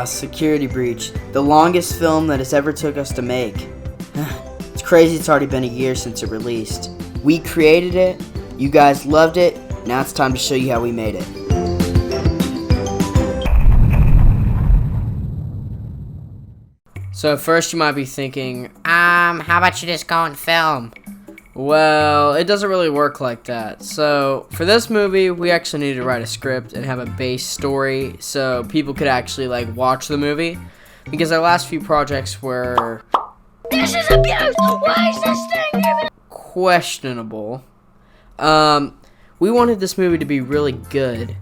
Security Breach. The longest film that has ever took us to make. It's crazy it's already been a year since it released. We created it, you guys loved it, now it's time to show you how we made it. So first you might be thinking, how about you just go and film? well, it doesn't really work like that. So for this movie, we actually needed to write a script and have a base story so people could actually watch the movie. Because our last few projects were This is abuse! Why is this thing even? questionable. We wanted this movie to be really good,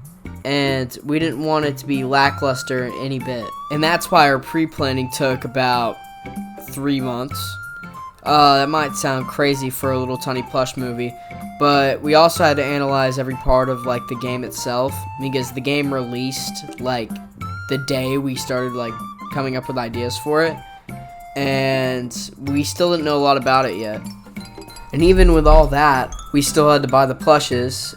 and we didn't want it to be lackluster in any bit. And that's why our pre-planning took about 3 months. That might sound crazy for a little tiny plush movie, but we also had to analyze every part of the game itself, because the game released the day we started coming up with ideas for it, and we still didn't know a lot about it yet. And even with all that, we still had to buy the plushes.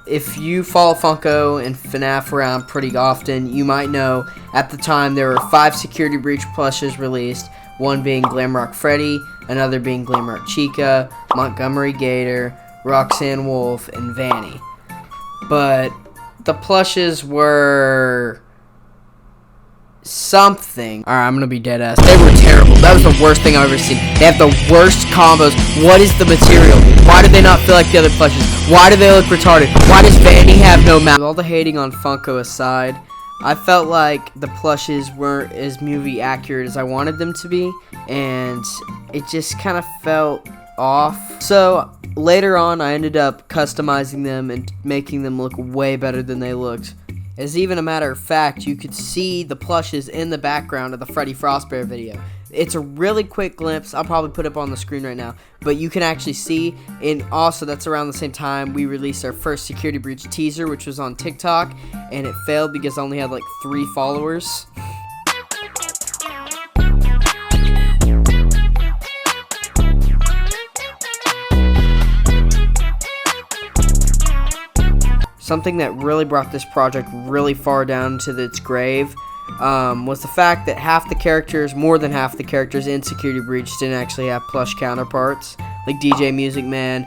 If you follow Funko and FNAF around pretty often, you might know at the time there were 5 Security Breach plushes released, one being Glamrock Freddy, another being Glamrock Chica, Montgomery Gator, Roxanne Wolf, and Vanny. But the plushes were something. Alright, I'm gonna be dead ass. They were terrible. That was the worst thing I've ever seen. They have the worst combos. What is the material? Why do they not feel like the other plushes? Why do they look retarded? Why does Vanny have no mouth? With all the hating on Funko aside, I felt like the plushes weren't as movie accurate as I wanted them to be, and it just kind of felt off. So later on, I ended up customizing them and making them look way better than they looked. As even a matter of fact, you could see the plushes in the background of the Freddy Frostbear video. It's a really quick glimpse. I'll probably put it up on the screen right now, but you can actually see. And also, that's around the same time we released our first Security Breach teaser, which was on TikTok, and it failed because I only had 3 followers. Something that really brought this project really far down to its grave was the fact that more than half the characters in Security Breach didn't actually have plush counterparts, like DJ Music Man,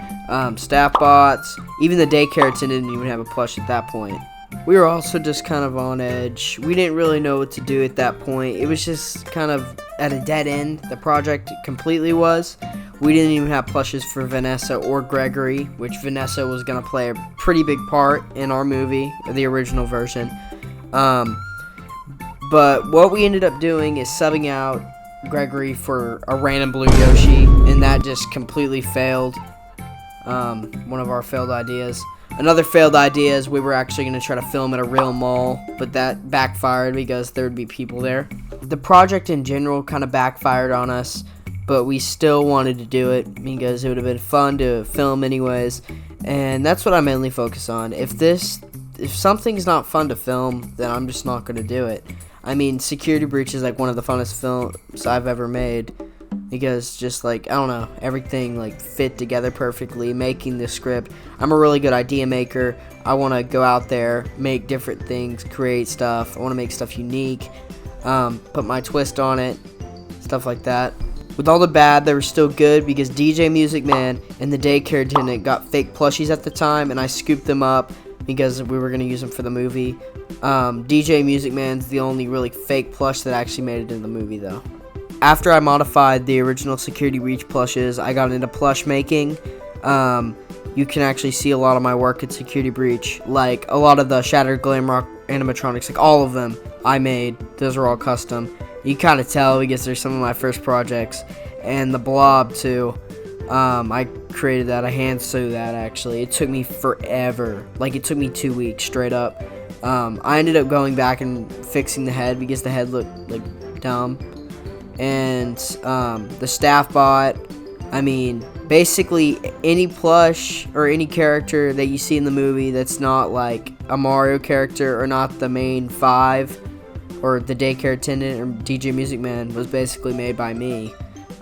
staff bots, even the daycare attendant didn't even have a plush at that point. We were also just kind of on edge. We didn't really know what to do at that point. It was just kind of at a dead end. The project completely was. We didn't even have plushes for Vanessa or Gregory, which Vanessa was going to play a pretty big part in our movie, the original version. But what we ended up doing is subbing out Gregory for a random blue Yoshi, and that just completely failed. One of our failed ideas. Another failed idea is we were actually going to try to film at a real mall, but that backfired because there would be people there. The project in general kind of backfired on us, but we still wanted to do it because it would have been fun to film anyways, and that's what I mainly focus on. If something's not fun to film, then I'm just not going to do it. I mean, Security Breach is one of the funnest films I've ever made, because just I don't know, everything fit together perfectly, making the script. I'm a really good idea maker. I want to go out there, make different things, create stuff. I want to make stuff unique, put my twist on it, stuff like that. With all the bad, they were still good because DJ Music Man and the daycare attendant got fake plushies at the time, and I scooped them up because we were going to use them for the movie. DJ Music Man's the only really fake plush that actually made it in the movie, though. After I modified the original Security Breach plushes, I got into plush making. You can actually see a lot of my work at Security Breach, like a lot of the Shattered Glamrock animatronics, all of them I made. Those are all custom. You kind of tell because they're some of my first projects. And the blob too, I created that. I hand sew that actually. It took me forever. It took me 2 weeks straight up. I ended up going back and fixing the head because the head looked dumb. And the staff bot, I mean, basically any plush or any character that you see in the movie that's not a Mario character or not the main 5 or the daycare attendant or DJ Music Man was basically made by me.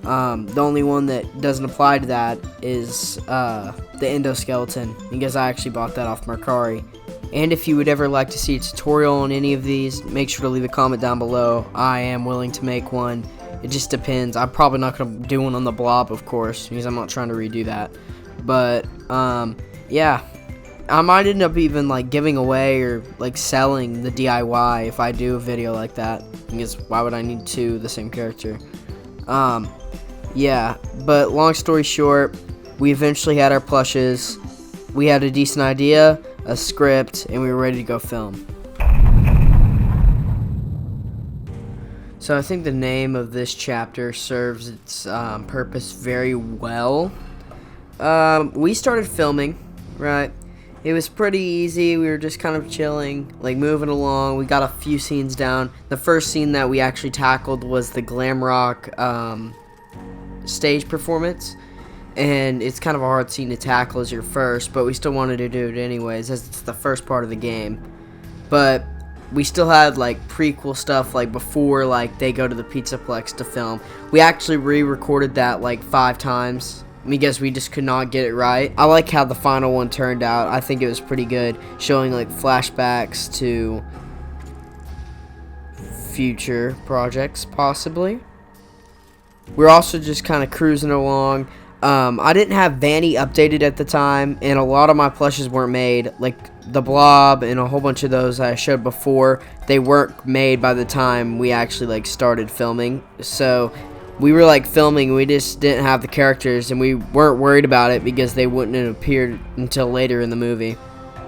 The only one that doesn't apply to that is the endoskeleton, because I actually bought that off Mercari. And if you would ever like to see a tutorial on any of these, make sure to leave a comment down below. I am willing to make one. It just depends. I'm probably not going to do one on the blob, of course, because I'm not trying to redo that. But, yeah. I might end up even, like, giving away or, like, selling the DIY if I do a video like that. Because why would I need two of the same character? Yeah. But, long story short, we eventually had our plushes. We had a decent idea, a script, and we were ready to go film. So I think the name of this chapter serves its purpose very well. We started filming, right? It was pretty easy. We were just kind of chilling, like moving along. We got a few scenes down. The first scene that we actually tackled was the glam rock stage performance. And it's kind of a hard scene to tackle as your first, but we still wanted to do it anyways, as it's the first part of the game. But we still had like prequel stuff, like before like they go to the Pizzaplex to film. We actually re-recorded that like 5 times because we just could not get it right. I like how the final one turned out. I think it was pretty good, showing like flashbacks to future projects possibly. We're also just kind of cruising along. I didn't have Vanny updated at the time, and a lot of my plushes weren't made, like the blob and a whole bunch of those I showed before. They weren't made by the time we actually like started filming, so we were like filming, we just didn't have the characters, and we weren't worried about it because they wouldn't have appeared until later in the movie.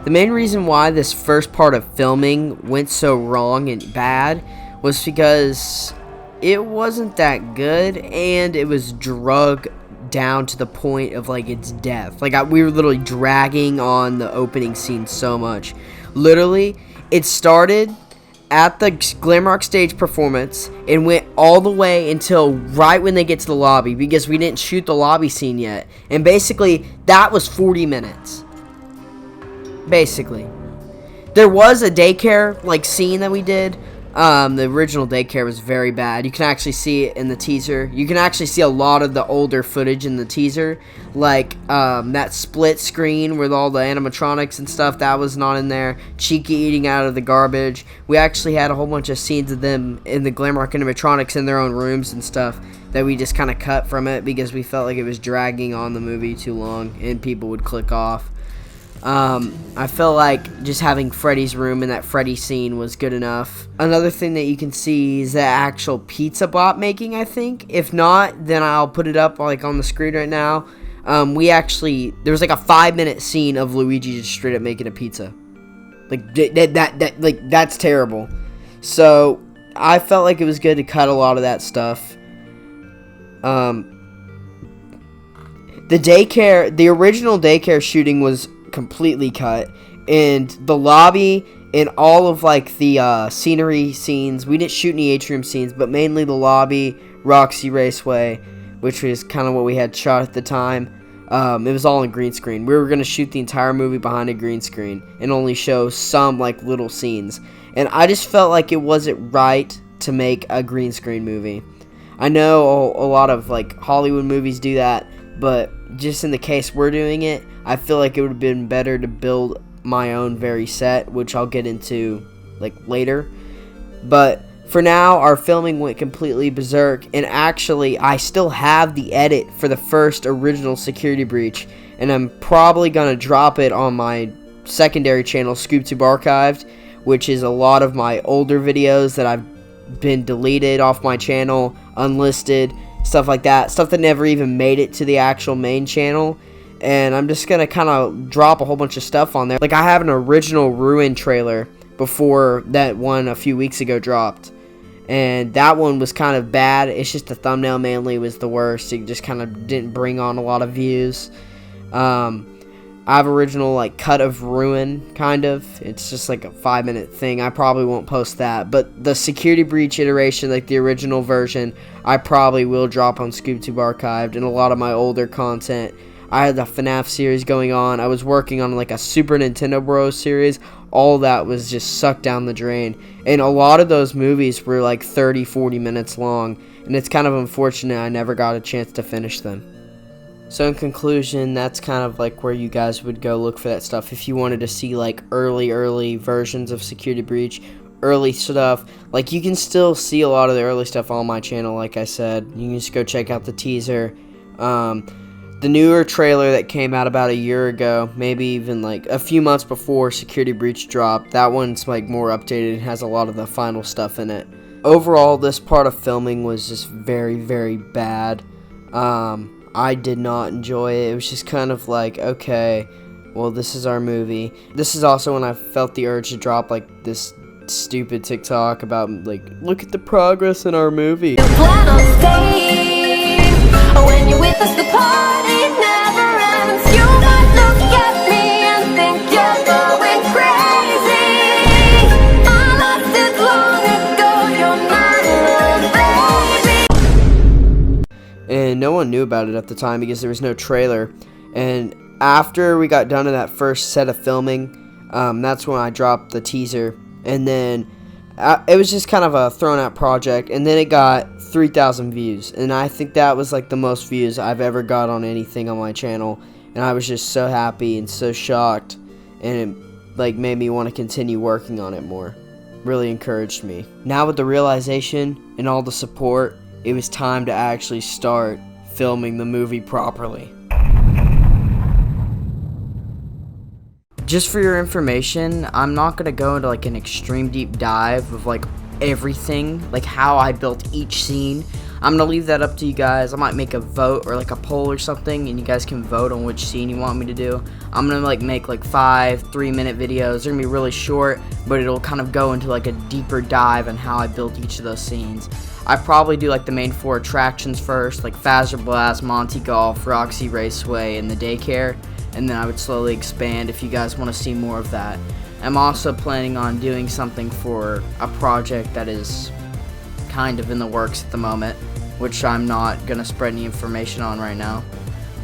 The main reason why this first part of filming went so wrong and bad was because it wasn't that good, and it was drug down to the point of like its death. Like we were literally dragging on the opening scene so much. Literally, it started at the Glamrock stage performance and went all the way until right when they get to the lobby, because we didn't shoot the lobby scene yet. And basically, that was 40 minutes. Basically. There was a daycare like scene that we did. The original daycare was very bad. You can actually see it in the teaser. You can actually see a lot of the older footage in the teaser. Like, that split screen with all the animatronics and stuff, that was not in there. Cheeky eating out of the garbage. We actually had a whole bunch of scenes of them in the Glamrock animatronics in their own rooms and stuff that we just kind of cut from it because we felt like it was dragging on the movie too long and people would click off. I feel like just having Freddy's room in that Freddy scene was good enough. Another thing that you can see is the actual pizza bot making, I think. If not, then I'll put it up like on the screen right now. There was like a 5-minute scene of Luigi just straight up making a pizza. Like that's terrible. So I felt like it was good to cut a lot of that stuff. The original daycare shooting was completely cut, and the lobby and all of like the scenery scenes, we didn't shoot any atrium scenes, but mainly the lobby, Roxy Raceway, which was kind of what we had shot at the time. It was all in green screen. We were going to shoot the entire movie behind a green screen and only show some like little scenes, and I just felt like it wasn't right to make a green screen movie. I know a lot of like Hollywood movies do that, but just in the case we're doing it, I feel like it would have been better to build my own very set, which I'll get into like later. But for now, our filming went completely berserk, and actually I still have the edit for the first original Security Breach, and I'm probably gonna drop it on my secondary channel, Scoob Archived, which is a lot of my older videos that I've been deleted off my channel, unlisted, stuff like that, stuff that never even made it to the actual main channel. And I'm just gonna kind of drop a whole bunch of stuff on there. Like, I have an original Ruin trailer before that one a few weeks ago dropped, and that one was kind of bad. It's just the thumbnail mainly was the worst. It just kind of didn't bring on a lot of views. I have original like cut of Ruin, kind of. It's just like a 5-minute thing. I probably won't post that, but the Security Breach iteration, like the original version, I probably will drop on ScoobTube Archived, and a lot of my older content. I had the FNAF series going on. I was working on like a Super Nintendo Bros series. All that was just sucked down the drain, and a lot of those movies were like 30-40 minutes long, and it's kind of unfortunate I never got a chance to finish them. So in conclusion, that's kind of like where you guys would go look for that stuff if you wanted to see like early versions of Security Breach, early stuff. Like you can still see a lot of the early stuff on my channel. Like I said, you can just go check out the teaser. The newer trailer that came out about a year ago, maybe even like a few months before Security Breach dropped, that one's like more updated and has a lot of the final stuff in it. Overall, this part of filming was just very bad. I did not enjoy it. It was just kind of like, okay, well, this is our movie. This is also when I felt the urge to drop like this stupid TikTok about like, look at the progress in our movie. Plan on staying. When you're with us, the party never ends. You might look at me and think you're going crazy. I lasted long ago, you're not a baby. And no one knew about it at the time because there was no trailer. And after we got done in that first set of filming, that's when I dropped the teaser. And then it was just kind of a thrown out project, and then it got 3,000 views, and I think that was like the most views I've ever got on anything on my channel, and I was just so happy and so shocked, and it like made me want to continue working on it more. Really encouraged me. Now with the realization and all the support, it was time to actually start filming the movie properly. Just for your information, I'm not going to go into like an extreme deep dive of like everything, like how I built each scene. I'm going to leave that up to you guys. I might make a vote or like a poll or something, and you guys can vote on which scene you want me to do. I'm going to like make like 5 3-minute videos. They're going to be really short, but it'll kind of go into like a deeper dive on how I built each of those scenes. I probably do like the main 4 attractions first, like Fazzer Blast, Monty Golf, Roxy Raceway, and the daycare. And then I would slowly expand if you guys want to see more of that. I'm also planning on doing something for a project that is kind of in the works at the moment, which I'm not going to spread any information on right now.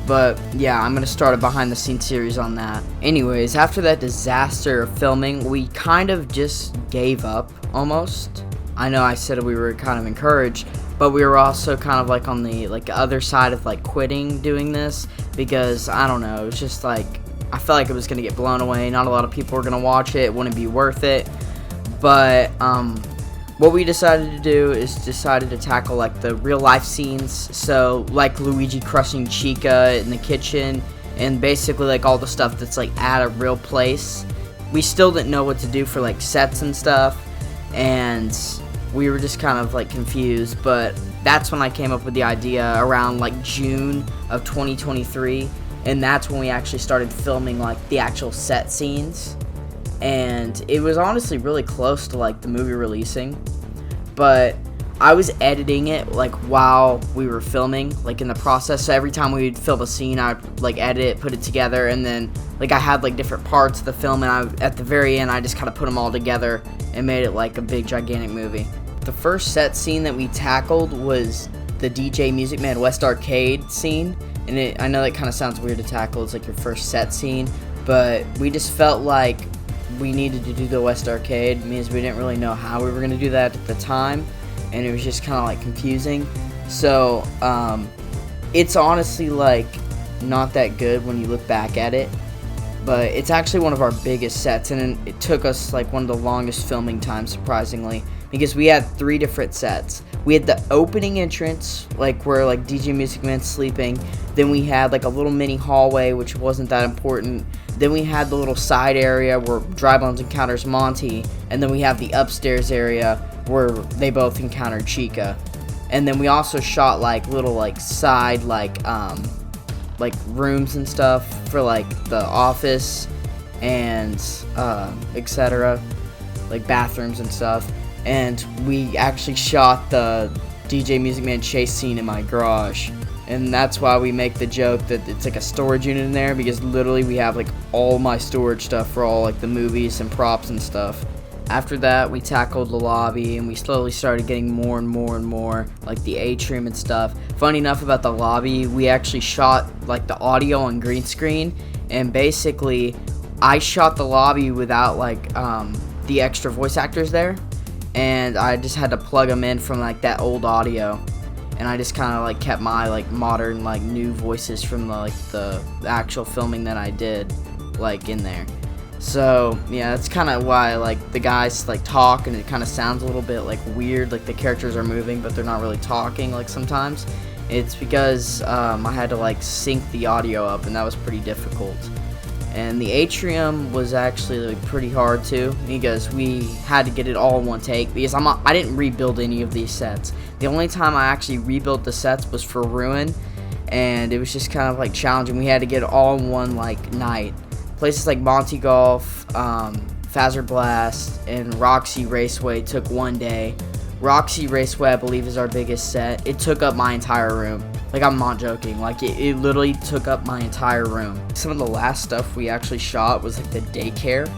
But yeah, I'm going to start a behind the scenes series on that. Anyways, after that disaster of filming, we kind of just gave up almost. I know I said we were kind of encouraged, but we were also kind of like on the like other side of like quitting doing this, because I don't know, it was just like I felt like it was gonna get blown away. Not a lot of people were gonna watch it. It wouldn't be worth it. But what we decided to do is decided to tackle like the real life scenes. So like Luigi crushing Chica in the kitchen, and basically like all the stuff that's like at a real place. We still didn't know what to do for like sets and stuff, and we were just kind of like confused. But that's when I came up with the idea around like June of 2023, and that's when we actually started filming like the actual set scenes. And it was honestly really close to like the movie releasing, but I was editing it like while we were filming, like in the process. So every time we would film a scene, I'd like edit it, put it together, and then like I had like different parts of the film, and at the very end I just kind of put them all together and made it like a big gigantic movie. The first set scene that we tackled was the DJ Music Man West Arcade scene, and I know that kind of sounds weird to tackle. It's like your first set scene, but we just felt like we needed to do the West Arcade because we didn't really know how we were going to do that at the time, and it was just kind of like confusing. So it's honestly like not that good when you look back at it, but it's actually one of our biggest sets, and it took us like one of the longest filming times, surprisingly, because we had 3 different sets. We had the opening entrance, like where like DJ Music Man's sleeping. Then we had like a little mini hallway, which wasn't that important. Then we had the little side area where Dry Bones encounters Monty, and then we have the upstairs area where they both encountered Chica. And then we also shot like little like side like rooms and stuff for like the office and etc., like bathrooms and stuff. And we actually shot the DJ Music Man chase scene in my garage. And that's why we make the joke that it's like a storage unit in there, because literally we have like all my storage stuff for all like the movies and props and stuff. After that, we tackled the lobby, and we slowly started getting more and more like the atrium and stuff. Funny enough about the lobby, we actually shot like the audio on green screen, and basically I shot the lobby without like the extra voice actors there, and I just had to plug them in from like that old audio. and I just kind of like kept my like modern like new voices from the actual filming that I did like in there. So yeah, that's kind of why like the guys like talk and it kind of sounds a little bit like weird, like the characters are moving but they're not really talking like sometimes. It's because I had to like sync the audio up, and that was pretty difficult. And the atrium was actually like pretty hard too, because we had to get it all in one take, because I didn't rebuild any of these sets. The only time I actually rebuilt the sets was for Ruin, and it was just kind of like challenging. We had to get it all in one like night. Places like Monty Golf, Fazer Blast, and Roxy Raceway took one day. Roxy Raceway, I believe, is our biggest set. It took up my entire room. Like, I'm not joking. Like, it literally took up my entire room. Some of the last stuff we actually shot was, like, the daycare.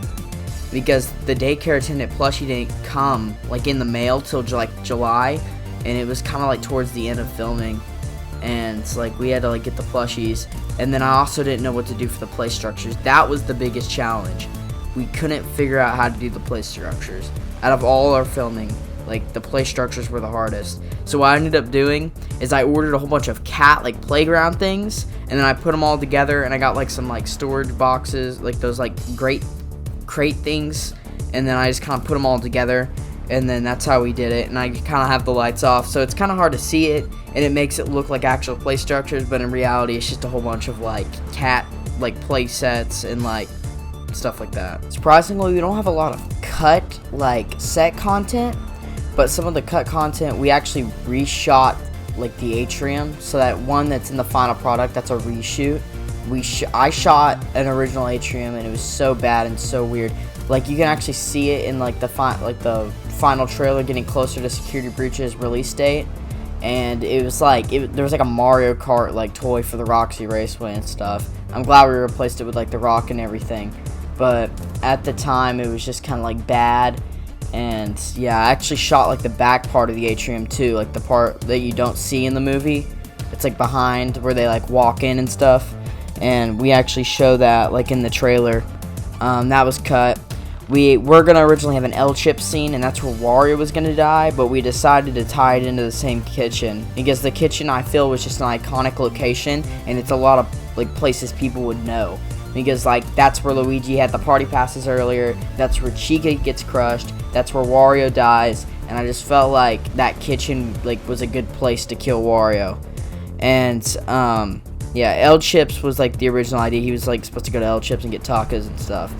Because the daycare attendant plushie didn't come, like, in the mail till, like, July. And it was kind of, like, towards the end of filming. And, it's like, we had to, like, get the plushies. And then I also didn't know what to do for the play structures. That was the biggest challenge. We couldn't figure out how to do the play structures. Out of all our filming, like, the play structures were the hardest. So what I ended up doing is I ordered a whole bunch of cat, like, playground things, and then I put them all together, and I got, like, some, like, storage boxes, like, those, like, crate things, and then I just kind of put them all together, and then that's how we did it. And I kind of have the lights off, so it's kind of hard to see it, and it makes it look like actual play structures, but in reality, it's just a whole bunch of, like, cat, like, play sets, and, like, stuff like that. Surprisingly, we don't have a lot of cut, like, set content, but some of the cut content, we actually reshot, like, the atrium, so that one that's in the final product, that's a reshoot. I shot an original atrium, and it was so bad and so weird. Like, you can actually see it in, like, the final trailer getting closer to Security Breach's release date, and it was like, there was, like, a Mario Kart, like, toy for the Roxy Raceway and stuff. I'm glad we replaced it with, like, the rock and everything, but at the time, it was just kind of, like, bad. And yeah, I actually shot like the back part of the atrium too, like the part that you don't see in the movie. It's like behind where they like walk in and stuff, and we actually show that like in the trailer. That was cut. We were gonna originally have an L-chip scene, and that's where Wario was gonna die, but we decided to tie it into the same kitchen, because the kitchen I feel was just an iconic location, and it's a lot of like places people would know. Because, like, that's where Luigi had the party passes earlier, that's where Chica gets crushed, that's where Wario dies, and I just felt like that kitchen, like, was a good place to kill Wario. And, yeah, L-Chips was, like, the original idea. He was, like, supposed to go to L-Chips and get tacos and stuff,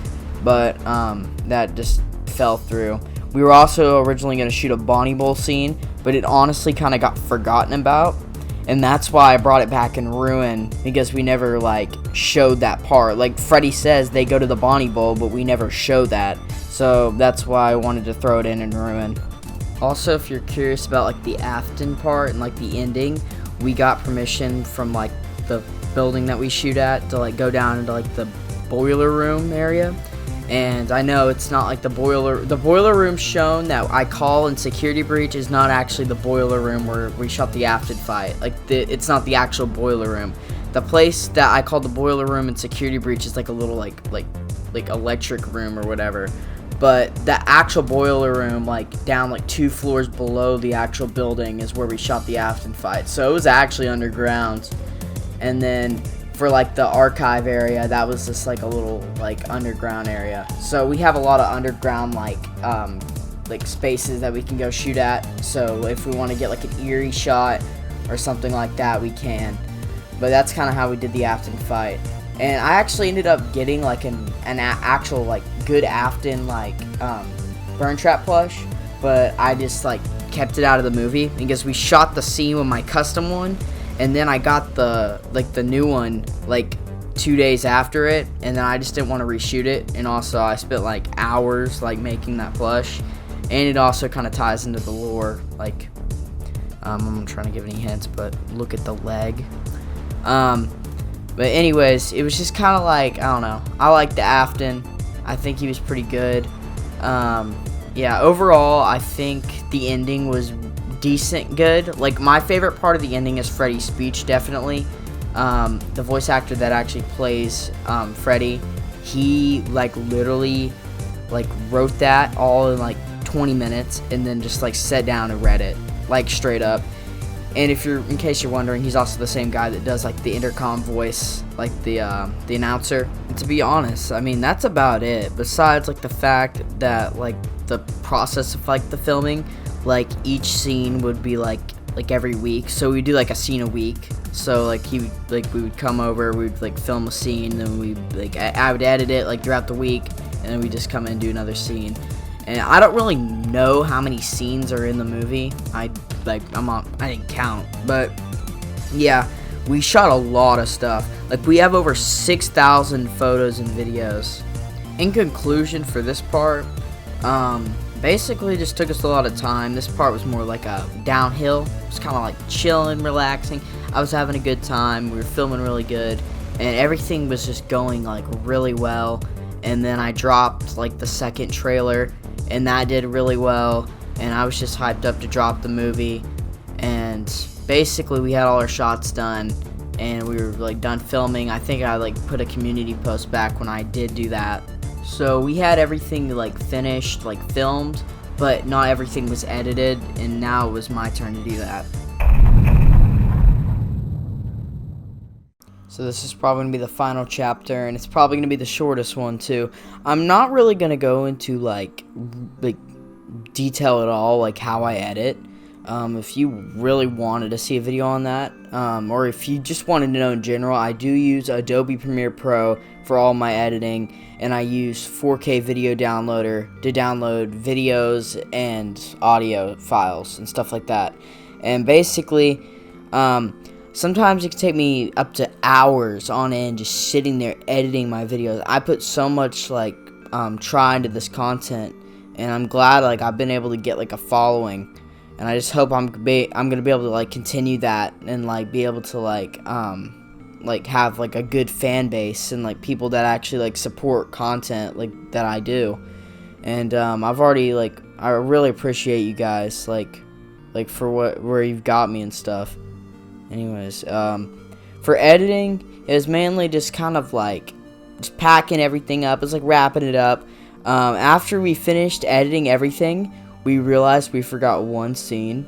but, that just fell through. We were also originally going to shoot a Bonnie Bowl scene, but it honestly kind of got forgotten about. And that's why I brought it back in Ruin, because we never, like, showed that part. Like, Freddy says they go to the Bonnie Bowl, but we never show that. So that's why I wanted to throw it in Ruin. Also, if you're curious about, like, the Afton part and, like, the ending, we got permission from, like, the building that we shoot at to, like, go down into, like, the boiler room area. And I know it's not like the boiler room shown that I call in Security Breach is not actually the boiler room where we shot the Afton fight. Like, it's not the actual boiler room. The place that I call the boiler room in Security Breach is like a little like electric room or whatever. But the actual boiler room, like down like 2 floors below the actual building, is where we shot the Afton fight. So it was actually underground. And then for like the archive area, that was just like a little like underground area. So we have a lot of underground like spaces that we can go shoot at. So if we want to get like an eerie shot or something like that, we can. But that's kind of how we did the Afton fight. And I actually ended up getting like an actual like good Afton like burn trap plush, but I just like kept it out of the movie because we shot the scene with my custom one. And then I got the new one like 2 days after it, and then I just didn't want to reshoot it. And also I spent like hours like making that plush, and it also kind of ties into the lore. Like I'm not trying to give any hints, but look at the leg. But anyways, it was just kind of like, I don't know. I like the Afton. I think he was pretty good. Yeah, overall I think the ending was decent good. Like, my favorite part of the ending is Freddy's speech, definitely. The voice actor that actually plays Freddy, he like literally like wrote that all in like 20 minutes and then just like sat down and read it like straight up. And in case you're wondering, he's also the same guy that does like the intercom voice, like the announcer. And to be honest, I mean, that's about it. Besides like the fact that like the process of like the filming, like each scene would be like every week. So we do like a scene a week. So like we would come over, we'd like film a scene, then I would edit it like throughout the week, and then we just come in and do another scene. And I don't really know how many scenes are in the movie. I didn't count, but yeah, we shot a lot of stuff. Like we have over 6,000 photos and videos. In conclusion, for this part, basically just took us a lot of time. This part was more like a downhill. It was kind of like chilling, relaxing. I was having a good time. We were filming really good, and everything was just going like really well. And then I dropped like the second trailer, and that did really well, and I was just hyped up to drop the movie. And basically we had all our shots done, and we were like done filming. I think I like put a community post back when I did do that. So we had everything like finished, like filmed, but not everything was edited, and now it was my turn to do that. So this is probably going to be the final chapter, and it's probably going to be the shortest one too. I'm not really going to go into like detail at all, like how I edit. If you really wanted to see a video on that, or if you just wanted to know in general, I do use Adobe Premiere Pro for all my editing, and I use 4K video downloader to download videos and audio files and stuff like that. And basically, sometimes it can take me up to hours on end just sitting there editing my videos. I put so much like try into this content, and I'm glad like I've been able to get like a following, and I just hope I'm gonna be able to like continue that and like be able to like have like a good fan base and like people that actually like support content like that I do. And I've already like I really appreciate you guys like for where you've got me and stuff. Anyways, for editing, it was mainly just kind of like just packing everything up. It was like wrapping it up. After we finished editing everything, we realized we forgot one scene.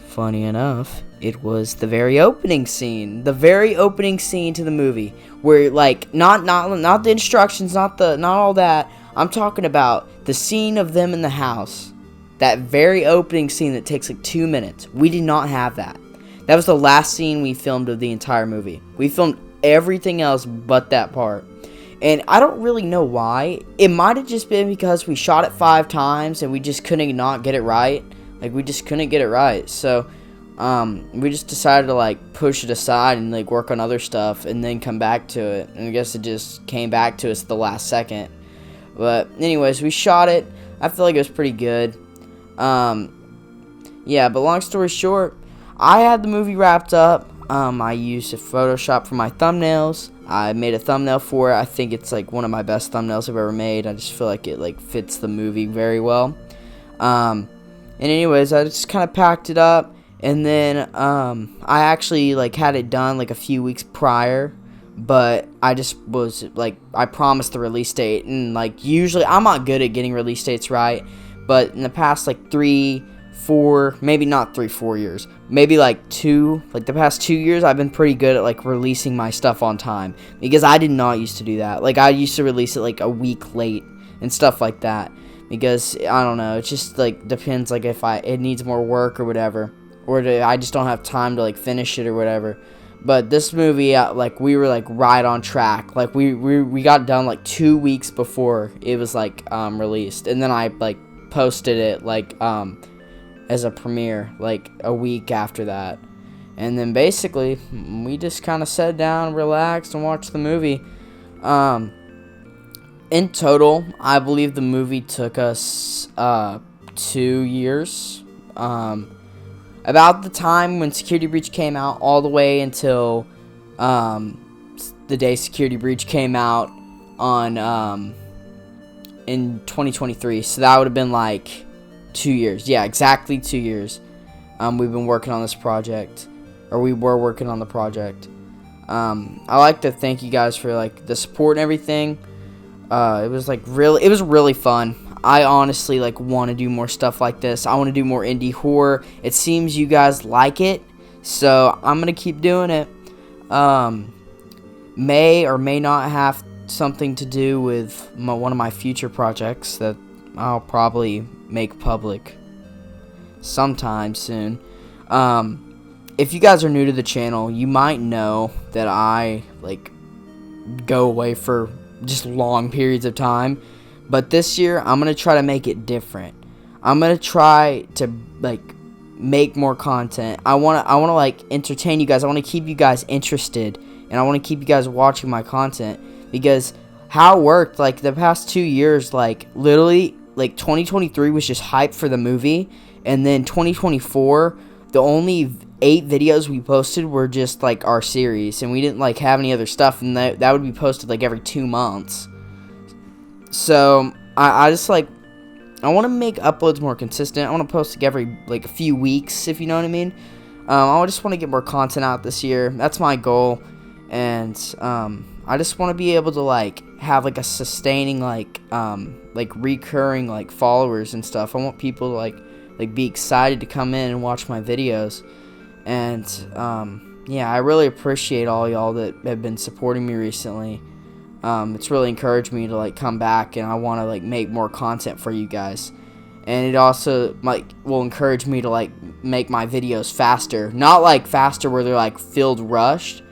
Funny enough, it was the very opening scene. The very opening scene to the movie, where like not the instructions, not all that. I'm talking about the scene of them in the house. That very opening scene that takes like 2 minutes. We did not have that. That was the last scene we filmed of the entire movie. We filmed everything else but that part. And I don't really know why. It might have just been because we shot it 5 times and we just couldn't not get it right. Like, we just couldn't get it right. So, we just decided to, like, push it aside and, like, work on other stuff and then come back to it. And I guess it just came back to us at the last second. But, anyways, we shot it. I feel like it was pretty good. Yeah, but long story short, I had the movie wrapped up. I used Photoshop for my thumbnails. I made a thumbnail for it. I think it's like one of my best thumbnails I've ever made. I just feel like it like fits the movie very well. And anyways, I just kind of packed it up, and then I actually like had it done like a few weeks prior, but I just was like, I promised the release date, and like usually I'm not good at getting release dates right, but in the past like 3-4, maybe not 3-4 years, maybe like the past 2 years, I've been pretty good at like releasing my stuff on time, because I did not used to do that. Like, I used to release it like a week late and stuff like that, because I don't know, it just like depends, like if it needs more work or whatever, or I just don't have time to like finish it or whatever. But this movie, like, we were like right on track. Like, we got done like 2 weeks before it was like released, and then I like posted it like as a premiere like a week after that. And then basically we just kind of sat down, relaxed, and watched the movie. In total, I believe the movie took us 2 years. About the time when Security Breach came out, all the way until the day Security Breach came out on in 2023. So that would have been like 2 years. Yeah, exactly 2 years. We've been working on this project, or we were working on the project. I like to thank you guys for like the support and everything. It was really fun. I honestly like want to do more stuff like this. I want to do more indie horror. It seems you guys like it, so I'm gonna keep doing it. May or may not have something to do with one of my future projects that I'll probably make public sometime soon. If you guys are new to the channel, you might know that I like go away for just long periods of time, but this year I'm gonna try to make it different. I'm gonna try to like make more content. I wanna like entertain you guys. I want to keep you guys interested, and I want to keep you guys watching my content, because how it worked like the past 2 years, like literally like 2023 was just hype for the movie, and then 2024 the only 8 videos we posted were just like our series, and we didn't like have any other stuff, and that would be posted like every 2 months. So I just like I want to make uploads more consistent. I want to post like every like a few weeks, if you know what I mean. I just want to get more content out this year. That's my goal, and I just want to be able to like have like a sustaining like recurring like followers and stuff. I want people to like be excited to come in and watch my videos. And yeah, I really appreciate all y'all that have been supporting me recently. It's really encouraged me to like come back, and I want to like make more content for you guys. And it also like will encourage me to like make my videos faster, not like faster where they're like filled rushed,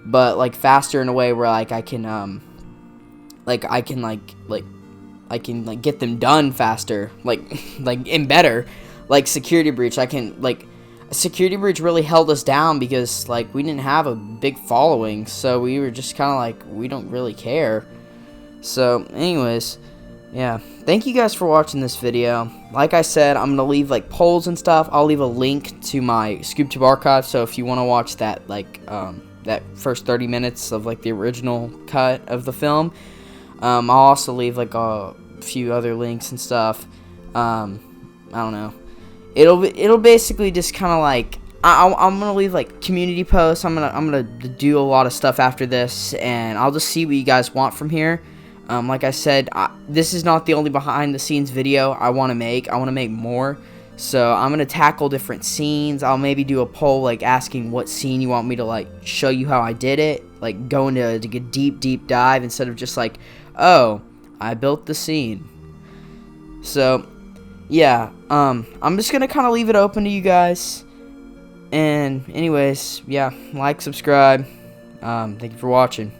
but like faster in a way where like I can get them done faster, like and better. Like Security Breach, Security Breach really held us down because like we didn't have a big following, so we were just kind of like, we don't really care. So anyways, yeah, thank you guys for watching this video. Like I said, I'm gonna leave like polls and stuff. I'll leave a link to my ScoobTube archive, so if you want to watch that like that first 30 minutes of like the original cut of the film, I'll also leave like a few other links and stuff. I don't know. It'll basically just kind of like I'm gonna leave like community posts. I'm gonna do a lot of stuff after this, and I'll just see what you guys want from here. Like I said, this is not the only behind the scenes video I want to make. I want to make more, so I'm gonna tackle different scenes. I'll maybe do a poll like asking what scene you want me to like show you how I did it, like go into a deep dive instead of just like, oh, I built the scene. So yeah, I'm just gonna kind of leave it open to you guys. And anyways, yeah, like, subscribe. Thank you for watching.